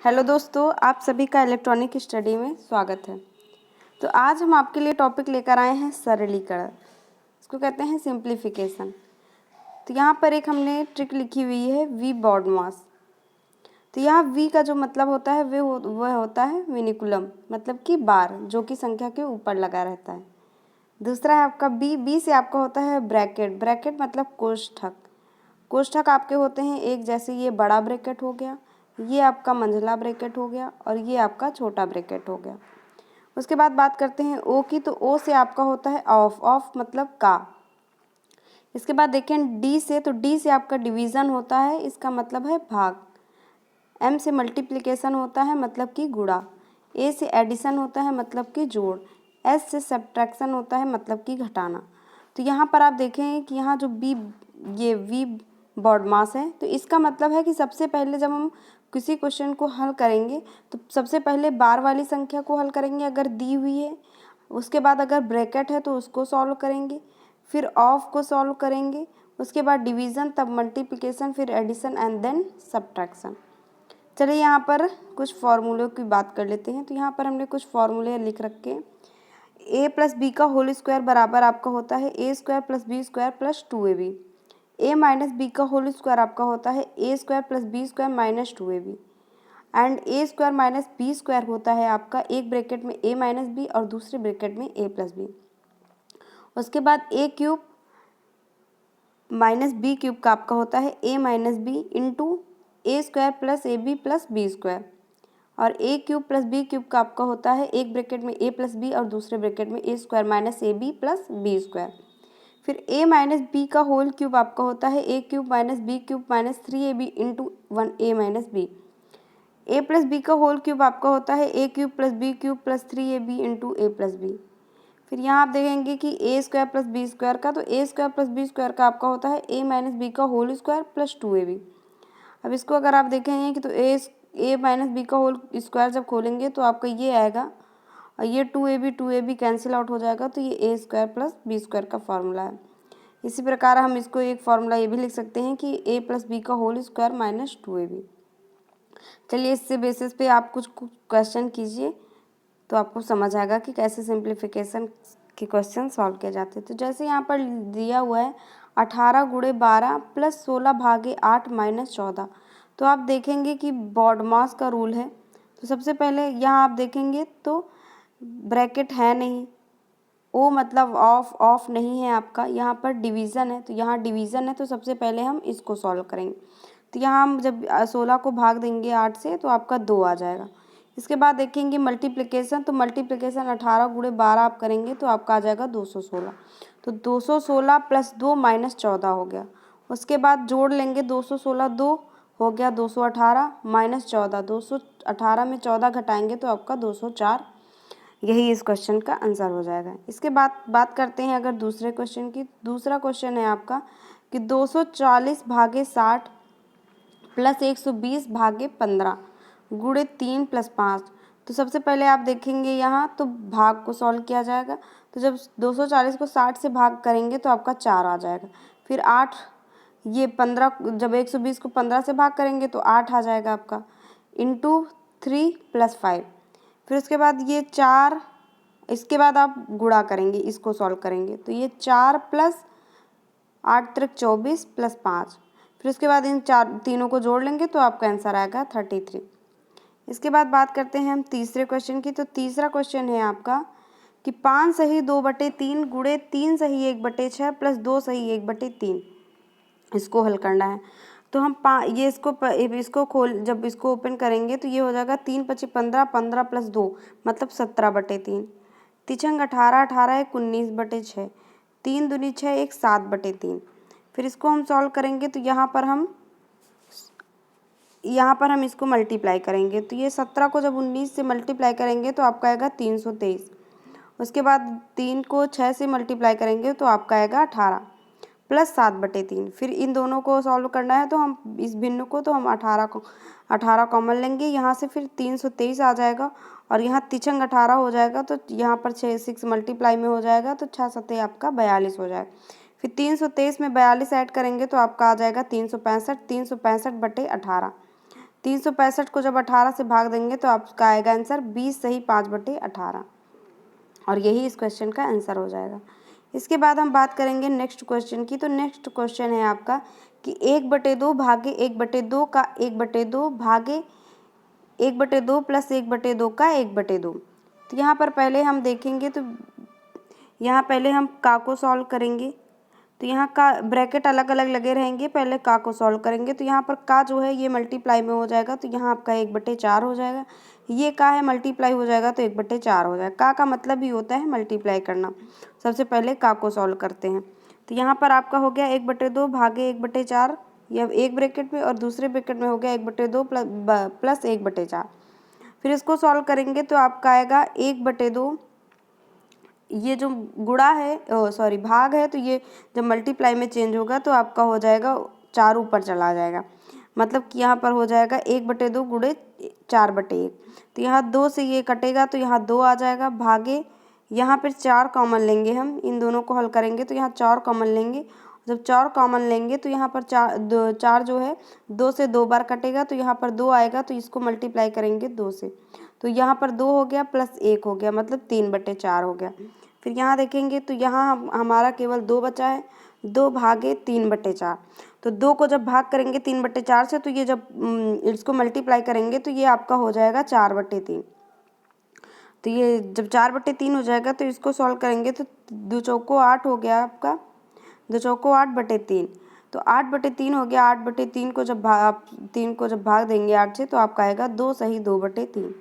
Hello दोस्तों, आप सभी का इलेक्ट्रॉनिक स्टडी में स्वागत है। तो आज हम आपके लिए टॉपिक लेकर आए हैं सरलीकरण। इसको कहते हैं सिंप्लीफिकेशन। तो यहाँ पर एक हमने ट्रिक लिखी हुई है वी बॉडमास। तो यहाँ वी का जो मतलब होता है वह होता है विनिकुलम, मतलब कि बार, जो कि संख्या के ऊपर लगा रहता है। दूसरा है आपका बी से आपका होता है ब्रैकेट। ब्रैकेट मतलब कोष्ठक। कोष्ठक आपके होते हैं एक, जैसे ये बड़ा ब्रैकेट हो गया, ये आपका मंझला ब्रैकेट हो गया और ये आपका छोटा ब्रैकेट हो गया। उसके बाद बात करते हैं ओ की। तो ओ से आपका होता है ऑफ। ऑफ मतलब का। इसके बाद देखें डी से। तो डी से आपका डिवीज़न होता है, इसका मतलब है भाग। एम से मल्टीप्लिकेशन होता है, मतलब कि गुणा। ए से एडिशन होता है, मतलब कि जोड़। एस से सब्ट्रैक्शन होता है, मतलब कि घटाना। तो यहाँ पर आप देखें कि यहाँ जो ये वी बॉडमास है, तो इसका मतलब है कि सबसे पहले जब हम किसी क्वेश्चन को हल करेंगे तो सबसे पहले बार वाली संख्या को हल करेंगे अगर दी हुई है। उसके बाद अगर ब्रैकेट है तो उसको सॉल्व करेंगे, फिर ऑफ को सॉल्व करेंगे, उसके बाद डिवीज़न, तब मल्टीप्लिकेशन, फिर एडिशन एंड देन सब्ट्रैक्शन। चलिए यहाँ पर कुछ फार्मूलों की बात कर लेते हैं। तो यहाँ पर हमने कुछ फार्मूले लिख रखे। ए प्लस बी का होल स्क्वायर बराबर आपका होता है A square plus B square plus 2ab। A minus B का होल स्क्वायर आपका होता है A square plus B square minus 2ab। And A square minus B square होता है आपका एक ब्रैकेट में ए माइनस बी और दूसरे ब्रैकेट में ए प्लस बी। उसके बाद A cube minus B cube का आपका होता है A minus B into A square plus A B plus B square. और A cube plus B cube का आपका होता है एक ब्रैकेट में ए प्लस बी और दूसरे ब्रैकेट में A square minus A B plus B square. फिर ए माइनस बी का होल क्यूब आपका होता है A cube minus B cube minus 3ab into 1a minus B. A plus B का होल क्यूब आपका होता है A cube plus B cube plus 3ab into A plus B. फिर यहाँ आप देखेंगे कि A square plus B square का, तो A square plus B square का आपका होता है ए माइनस बी का होल स्क्वायर प्लस 2ab। अब इसको अगर आप देखेंगे कि तो ए माइनस बी का होल स्क्वायर जब खोलेंगे तो आपका ये आएगा और ये 2ab कैंसिल आउट हो जाएगा, तो ये ए स्क्वायर प्लस बी स्क्वायर का फॉर्मूला है। इसी प्रकार हम इसको एक फॉर्मूला ये भी लिख सकते हैं कि ए प्लस बी का होल स्क्वायर माइनस 2ab। चलिए इससे बेसिस पे आप कुछ क्वेश्चन कीजिए तो आपको समझ आएगा कि कैसे सिंप्लीफिकेशन के क्वेश्चन सॉल्व किए जाते हैं। तो जैसे यहाँ पर दिया हुआ है 18 गुणे 12 प्लस 16 भागे 8 माइनस 14। तो आप देखेंगे कि बॉडमास का रूल है। तो सबसे पहले यहाँ आप देखेंगे तो ब्रैकेट है नहीं, ओ मतलब ऑफ। ऑफ नहीं है आपका। यहाँ पर डिवीज़न है, तो यहाँ डिवीज़न है, तो सबसे पहले हम इसको सॉल्व करेंगे। तो यहाँ हम जब 16 को भाग देंगे 8 से तो आपका 2 आ जाएगा। इसके बाद देखेंगे मल्टीप्लिकेशन। तो मल्टीप्लिकेशन 18 गुणे 12 आप करेंगे तो आपका आ जाएगा 216। तो 216 प्लस 2 माइनस 14 हो गया। उसके बाद जोड़ लेंगे 216 2 हो गया 218 माइनस 14। 218 में 14 घटाएंगे तो आपका 204। यही इस क्वेश्चन का आंसर हो जाएगा। इसके बाद बात करते हैं अगर दूसरे क्वेश्चन की। दूसरा क्वेश्चन है आपका कि 240 भागे 60 प्लस 120 भागे 15 गुणे 3 प्लस 5। तो सबसे पहले आप देखेंगे यहाँ तो भाग को सॉल्व किया जाएगा। तो जब 240 को 60 से भाग करेंगे तो आपका 4 आ जाएगा। फिर 8, ये 15, जब 120 को 15 से भाग करेंगे तो 8 आ जाएगा आपका, इंटू 3 प्लस 5। फिर उसके बाद ये 4, इसके बाद आप गुणा करेंगे, इसको सॉल्व करेंगे तो ये 4 प्लस 8 त्रिक 24 प्लस 5। फिर उसके बाद इन तीनों को जोड़ लेंगे तो आपका आंसर आएगा 33। इसके बाद बात करते हैं हम तीसरे क्वेश्चन की। तो तीसरा क्वेश्चन है आपका कि 5 सही 2/3 गुणे 3 सही 1/6 प्लस 2 सही 1/3। इसको हल करना है। तो हम ये इसको जब इसको ओपन करेंगे तो ये हो जाएगा 3 × 5 = 15, 15 प्लस 2 मतलब 17/3। तिछंग 18, 18 = 19/6, 3 दूनी 6, 1 7/3। फिर इसको हम सॉल्व करेंगे तो यहाँ पर हम इसको मल्टीप्लाई करेंगे। तो ये 17 को जब 19 से मल्टीप्लाई करेंगे तो आपका आएगा 323। उसके बाद 3 को 6 से मल्टीप्लाई करेंगे तो आपका आएगा 18 प्लस 7/3। फिर इन दोनों को सॉल्व करना है तो हम इस भिन्न को, तो हम 18 कॉमन लेंगे यहाँ से, फिर 323 आ जाएगा और यहाँ तिछंग 18 हो जाएगा। तो यहाँ पर 6 मल्टीप्लाई में हो जाएगा तो 6 7 आपका 42 हो जाएगा। फिर 323 में 42 ऐड करेंगे तो आपका आ जाएगा 365, 365/18। 365 को जब 18 से भाग देंगे तो आपका आएगा आंसर 20 सही 5/18 और यही इस क्वेश्चन का आंसर हो जाएगा। इसके बाद हम बात करेंगे नेक्स्ट क्वेश्चन की। तो नेक्स्ट क्वेश्चन है आपका कि 1/2 भागे 1/2 का 1/2 भागे 1/2 प्लस 1/2 का 1/2। तो यहाँ पर पहले हम देखेंगे, तो यहाँ पहले हम का को सॉल्व करेंगे। तो यहाँ का ब्रैकेट अलग अलग लगे रहेंगे, पहले का को सॉल्व करेंगे। तो यहाँ पर का जो है ये मल्टीप्लाई में हो जाएगा, तो यहाँ आपका 1/4 हो जाएगा। ये का है मल्टीप्लाई हो जाएगा तो 1/4 हो जाएगा। का मतलब ही होता है मल्टीप्लाई करना। सबसे पहले का को सॉल्व करते हैं। तो यहाँ पर आपका हो गया 1/2 भागे 1/4, यह एक ब्रैकेट में, और दूसरे ब्रैकेट में हो गया 1/2 प्लस 1/4। फिर इसको सॉल्व करेंगे तो आपका आएगा 1/2, ये जो गुणा है सॉरी भाग है, तो ये जब मल्टीप्लाई में चेंज होगा तो आपका हो जाएगा 4 ऊपर चला जाएगा। मतलब कि यहाँ पर हो जाएगा 1/2 गुणे 4/1। तो यहाँ 2 से ये कटेगा तो यहाँ 2 आ जाएगा, भागे यहाँ पर 4 कॉमन लेंगे हम, इन दोनों को हल करेंगे तो यहाँ 4 कॉमन लेंगे। जब 4 कॉमन लेंगे तो यहाँ पर 4 जो है 2 से 2 बार कटेगा, तो यहाँ पर 2 आएगा, तो इसको मल्टीप्लाई करेंगे 2 से, तो यहाँ पर 2 हो गया प्लस 1 हो गया, मतलब 3/4 हो गया। फिर यहाँ देखेंगे तो यहाँ हमारा केवल 2 बचा है, 2 भागे 3/4। तो 2 को जब भाग करेंगे 3/4 से, तो ये जब इसको मल्टीप्लाई करेंगे तो ये आपका हो जाएगा 4/3। तो ये जब 4/3 हो जाएगा तो इसको सॉल्व करेंगे तो 2 चौको 8 हो गया आपका, 2 चौको 8/3। तो 8/3 हो गया। 8/3 को जब 3 को जब भाग देंगे 8 से, तो आपका आएगा 2 सही 2/3।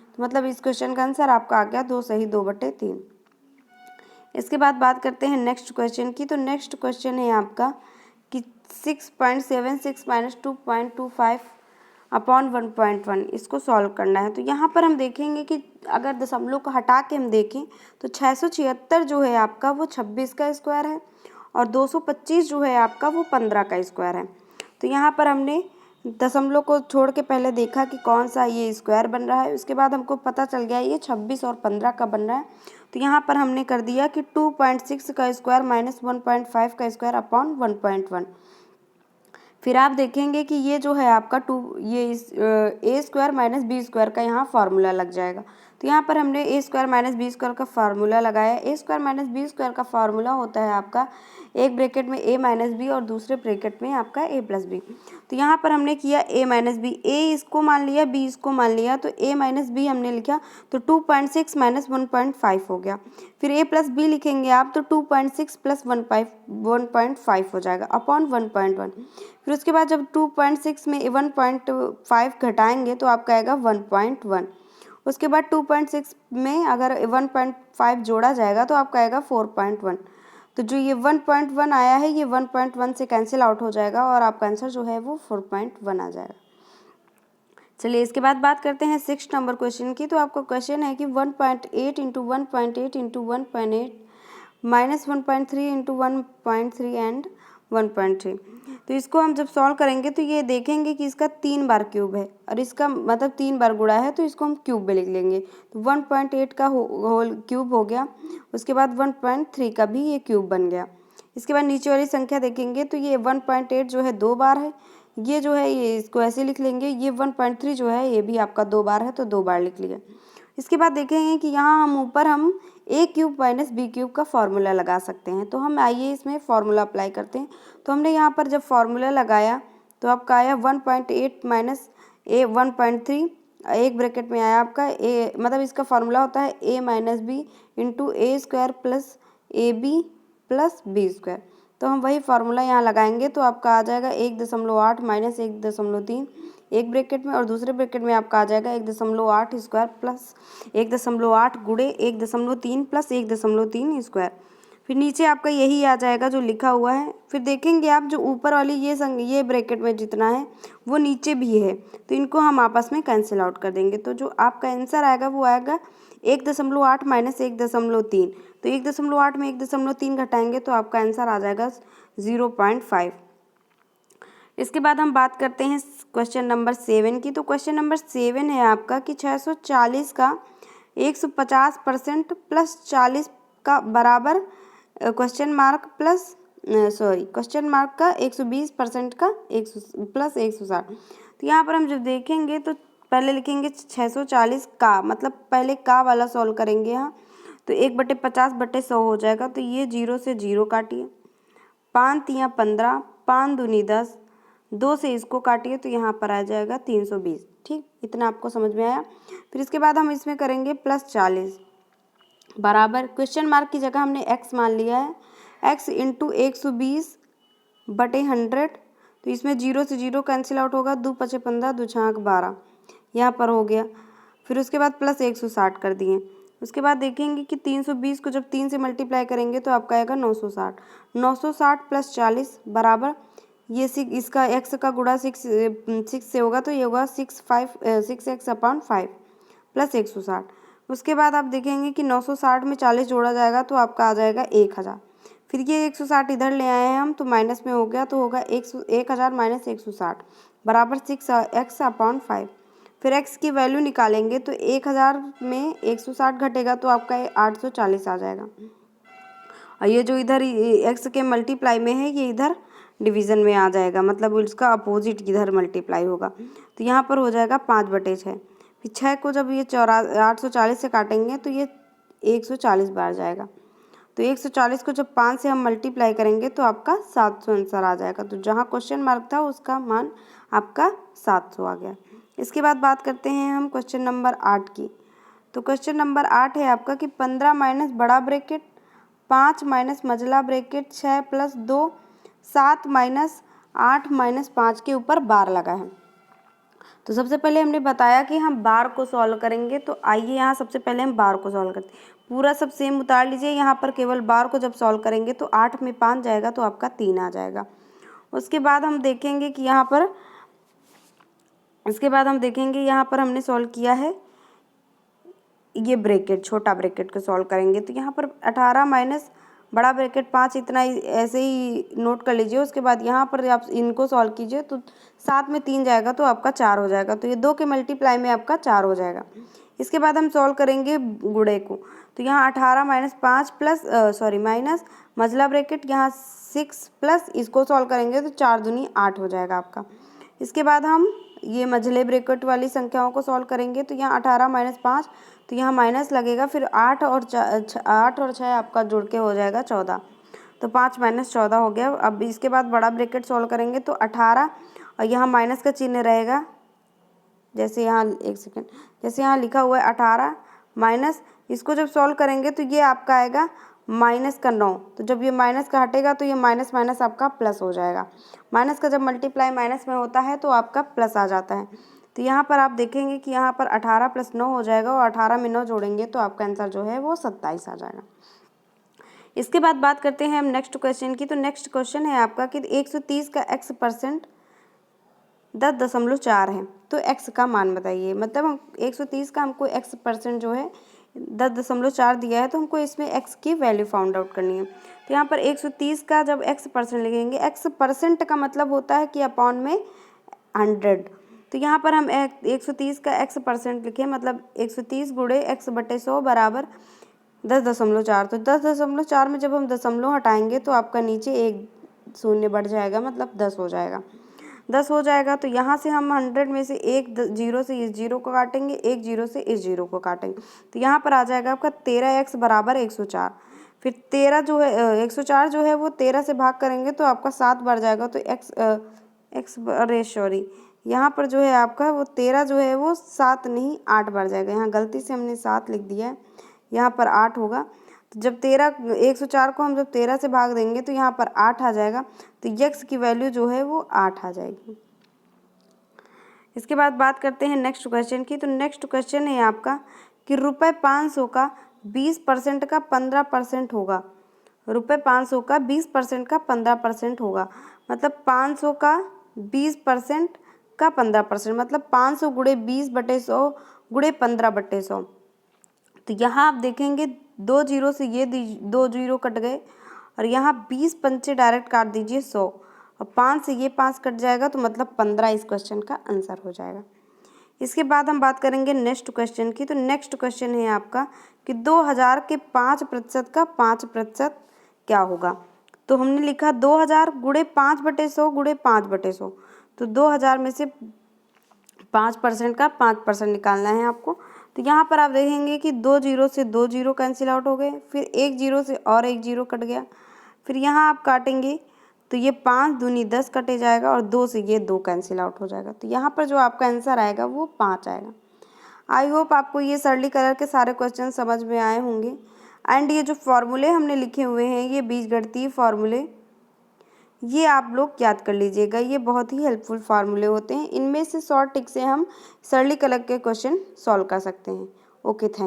तो मतलब इस क्वेश्चन का आंसर आपका आ गया 2 सही 2/3। इसके बाद बात करते हैं नेक्स्ट क्वेश्चन की। तो नेक्स्ट क्वेश्चन है आपका कि 6.76 - 2.25 अपॉन 1.1, इसको सॉल्व करना है। तो यहाँ पर हम देखेंगे कि अगर दशमलव को हटा के हम देखें तो 676 जो है आपका वो 26 का स्क्वायर है, और 225 जो है आपका वो 15 का स्क्वायर है। तो यहाँ पर हमने दशमलव को छोड़ के पहले देखा कि कौन सा ये स्क्वायर बन रहा है, उसके बाद हमको पता चल गया ये 26 और 15 का बन रहा है। तो यहाँ पर हमने कर दिया कि 2.6 का स्क्वायर माइनस 1.5 का स्क्वायर अपॉन 1.1। फिर आप देखेंगे कि ये जो है आपका ए स्क्वायर माइनस बी स्क्वायर का यहाँ फार्मूला लग जाएगा। तो यहाँ पर हमने ए स्क्वायर माइनस बी स्क्वायर का फार्मूला लगाया। ए स्क्वायर माइनस बी स्क्वायर का फार्मूला होता है आपका एक ब्रैकेट में ए माइनस बी और दूसरे ब्रैकेट में आपका ए प्लस बी। तो यहाँ पर हमने किया ए माइनस बी, ए इसको मान लिया, बी इसको मान लिया, तो ए माइनस बी हमने लिखा तो 2.6 माइनस 1.5 हो गया। फिर ए प्लस बी लिखेंगे आप तो 2.6 प्लस 1.5 हो जाएगा अपॉन 1.1। फिर उसके बाद जब 2.6 में 1.5 घटाएंगे तो आपका आएगा 1.1। उसके बाद 2.6 में अगर 1.5 जोड़ा जाएगा तो आपका आएगा 4.1। तो जो ये 1.1 आया है ये 1.1 से कैंसिल आउट हो जाएगा और आपका आंसर जो है वो 4.1 आ जाएगा। चलिए इसके बाद बात करते हैं 6 नंबर क्वेश्चन की। तो आपका क्वेश्चन है कि 1.8 into 1.8 into 1.8 minus 1.3 into 1.3 and 1.3। तो इसको हम जब सॉल्व करेंगे तो ये देखेंगे कि इसका 3 बार क्यूब है और इसका मतलब 3 बार गुणा है, तो इसको हम क्यूब में लिख लेंगे। तो 1.8 का होल क्यूब हो गया, उसके बाद 1.3 का भी ये क्यूब बन गया। इसके बाद नीचे वाली संख्या देखेंगे तो ये 1.8 जो है 2 बार है, ये जो है ये इसको ऐसे लिख लेंगे। ये 1.3 जो है ये भी आपका 2 बार है, तो 2 बार लिख लिया। इसके बाद देखेंगे कि यहाँ हम ऊपर हम ए क्यूब माइनस बी क्यूब का फार्मूला लगा सकते हैं। तो हम आइए इसमें फार्मूला अप्लाई करते हैं। तो हमने यहाँ पर जब फार्मूला लगाया तो आपका आया 1.8 माइनस ए 1.3, एक ब्रैकेट में आया आपका ए, मतलब इसका फार्मूला होता है A minus B into A square plus A B plus B square. तो हम वही फार्मूला यहाँ लगाएंगे तो आपका आ जाएगा 1.8 माइनस 1.3 एक ब्रैकेट में, और दूसरे ब्रैकेट में आपका आ जाएगा 1.8 स्क्वायर प्लस 1.8 गुणे 1.3 प्लस 1.3 स्क्वायर। फिर नीचे आपका यही आ जाएगा जो लिखा हुआ है। फिर देखेंगे आप जो ऊपर वाली ये ब्रैकेट में जितना है वो नीचे भी है, तो इनको हम आपस में कैंसिल आउट कर देंगे। तो जो आपका आंसर आएगा वो आएगा 1.8 माइनस 1.3। तो 1.8 में 1.3 घटाएंगे तो आपका आंसर आ जाएगा 0.5। इसके बाद हम बात करते हैं क्वेश्चन नंबर 7 की। तो क्वेश्चन नंबर 7 है आपका कि 640 का 150% प्लस 40 का बराबर क्वेश्चन मार्क का 120% का 100 प्लस 160। तो यहाँ पर हम जब देखेंगे तो पहले लिखेंगे 640 का, मतलब पहले का वाला सॉल्व करेंगे यहाँ, तो 1/50/100 हो जाएगा। तो ये 0 से 0 काटिए, 5 तियाँ 15, 5 दूनी 10, 2 से इसको काटिए तो यहाँ पर आ जाएगा 320। ठीक, इतना आपको समझ में आया। फिर इसके बाद हम इसमें करेंगे +40 बराबर, क्वेश्चन मार्क की जगह हमने x मान लिया है, x इंटू 120/100। तो इसमें 0 से 0 कैंसिल आउट होगा, 2 × 5 = 15, 2 × 6 = 12, यहाँ पर हो गया। फिर उसके बाद +160 कर दिए। उसके बाद देखेंगे कि 320 को जब 3 से मल्टीप्लाई करेंगे तो आपका आएगा 960। 960 + 40 बराबर, ये इसका एक्स का गुणा 6 से होगा तो ये होगा 6x/5 +160। उसके बाद आप देखेंगे कि 960 में 40 जोड़ा जाएगा तो आपका आ जाएगा 1000। फिर ये 160 इधर ले आए हैं हम तो माइनस में हो गया, तो होगा 1000 - 160 बराबर 6x/5। फिर x की वैल्यू निकालेंगे तो 1000 में 160 घटेगा तो आपका 840 आ जाएगा। और ये जो इधर x के मल्टीप्लाई में है ये इधर डिवीज़न में आ जाएगा, मतलब इसका अपोजिट इधर मल्टीप्लाई होगा। तो यहाँ पर हो जाएगा 5/6। फिर 6 को जब ये 840 से काटेंगे तो ये 140 बार जाएगा। तो 140 को जब 5 से हम मल्टीप्लाई करेंगे तो आपका 700 आंसर आ जाएगा। तो जहाँ क्वेश्चन मार्क था उसका मान आपका 700 आ गया। इसके बाद बात करते हैं हम क्वेश्चन नंबर 8 की। तो क्वेश्चन नंबर 8 है आपका कि 15 माइनस बड़ा ब्रैकेट, 5 माइनस मझला ब्रैकेट, 6 + 2, 7 माइनस 8 माइनस 5 के ऊपर बार लगा है। तो सबसे पहले हमने बताया कि हम बार को सॉल्व करेंगे, तो आइए यहाँ सबसे पहले हम बार को सॉल्व करते हैं। पूरा सब सेम उतार लीजिए, यहाँ पर केवल बार को जब सॉल्व करेंगे तो 8 में 5 जाएगा तो आपका 3 आ जाएगा। उसके बाद हम देखेंगे कि यहाँ पर हमने सॉल्व किया है ये ब्रैकेट, छोटा ब्रैकेट को सॉल्व करेंगे तो यहाँ पर 18 माइनस बड़ा ब्रैकेट 5, इतना ऐसे ही नोट कर लीजिए। उसके बाद यहाँ पर आप इनको सॉल्व कीजिए तो 7 में 3 जाएगा तो आपका 4 हो जाएगा। तो ये 2 के मल्टीप्लाई में आपका 4 हो जाएगा। इसके बाद हम सॉल्व करेंगे गुणे को, तो यहाँ 18 माइनस 5 माइनस मझला ब्रैकेट यहाँ 6 प्लस इसको सॉल्व करेंगे तो 4 दूनी 8 हो जाएगा आपका। इसके बाद हम ये मझले ब्रैकेट वाली संख्याओं को सॉल्व करेंगे तो यहाँ 18 माइनस 5, तो यहाँ माइनस लगेगा, फिर 8 और 6 आपका जुड़ के हो जाएगा 14, तो 5 माइनस 14 हो गया। अब इसके बाद बड़ा ब्रैकेट सॉल्व करेंगे तो 18 और यहाँ माइनस का चिन्ह रहेगा, जैसे यहाँ जैसे यहाँ लिखा हुआ है 18 माइनस, इसको जब सॉल्व करेंगे तो ये आपका आएगा माइनस का 9, तो जब ये माइनस का हटेगा तो ये माइनस माइनस आपका प्लस हो जाएगा। माइनस का जब मल्टीप्लाई माइनस में होता है तो आपका प्लस आ जाता है। तो यहाँ पर आप देखेंगे कि यहाँ पर 18 + 9 हो जाएगा और 18 में 9 जोड़ेंगे तो आपका आंसर जो है वो 27 आ जाएगा। इसके बाद बात करते हैं हम नेक्स्ट क्वेश्चन की। तो नेक्स्ट क्वेश्चन है आपका कि 130 का x% 10.4 है, तो x का मान बताइए। मतलब हम 130 का हमको x% जो है 10.4 दिया है, तो हमको इसमें x की वैल्यू फाउंड आउट करनी है। तो यहाँ पर 130 का जब x% लिखेंगे, x% का मतलब होता है कि अपॉन में 100। तो यहाँ पर हम 130 का x% लिखें, मतलब 130 गुणे x/100 बराबर 10.4। तो 10.4 में जब हम दशमलव हटाएंगे तो आपका नीचे एक शून्य बढ़ जाएगा, मतलब 10 हो जाएगा। 10 हो जाएगा तो यहाँ से हम 100 में से एक 0 से इस 0 को काटेंगे, एक 0 से इस 0 को काटेंगे, तो यहाँ पर आ जाएगा आपका 13x बराबर 104। फिर 13 जो है 104 जो है वो 13 से भाग करेंगे तो आपका 7 बढ़ जाएगा, तो यहाँ पर जो है आपका वो 13 जो है वो 7 नहीं 8 बढ़ जाएगा। यहाँ गलती से हमने 7 लिख दिया है, यहाँ पर 8 होगा। तो जब 104 को हम जब 13 से भाग देंगे तो यहाँ पर 8 आ जाएगा, तो x की वैल्यू जो है वो 8 आ जाएगी। इसके बाद बात करते हैं नेक्स्ट क्वेश्चन की। तो नेक्स्ट क्वेश्चन है आपका कि ₹500 का 20% का 15% होगा। ₹500 का 20% का 15% होगा, मतलब 500 का 20% का 15%, मतलब 500 गुणे 20/100 गुणे 15/100। तो यहाँ आप देखेंगे 2 0 से ये 2 0 कट गए और यहाँ 20 पंचे डायरेक्ट काट दीजिए 100 और 5 से ये 5 कट जाएगा, तो मतलब 15 इस क्वेश्चन का आंसर हो जाएगा। इसके बाद हम बात करेंगे नेक्स्ट क्वेश्चन की। तो नेक्स्ट क्वेश्चन है आपका कि 2000 के 5% का 5% क्या होगा। तो हमने लिखा 2000 गुणे 5/100 गुणे 5/100, तो 2000 में से 5% का 5% निकालना है आपको। तो यहाँ पर आप देखेंगे कि 2 जीरो से 2 जीरो कैंसिल आउट हो गए, फिर 1 जीरो से और 1 जीरो कट गया, फिर यहाँ आप काटेंगे तो ये 5 दूनी 10 कटे जाएगा और 2 से ये 2 कैंसिल आउट हो जाएगा। तो यहाँ पर जो आपका आंसर आएगा वो 5 आएगा। आई होप आपको ये सरलीकरण के सारे क्वेश्चन समझ में आए होंगे। एंड ये जो फॉर्मूले हमने लिखे हुए हैं, ये बीजगणितीय फॉर्मूले, ये आप लोग याद कर लीजिएगा, ये बहुत ही हेल्पफुल फार्मूले होते हैं। इनमें से शॉर्ट ट्रिक से हम सरलीकरण के क्वेश्चन सॉल्व कर सकते हैं। Okay, thank you.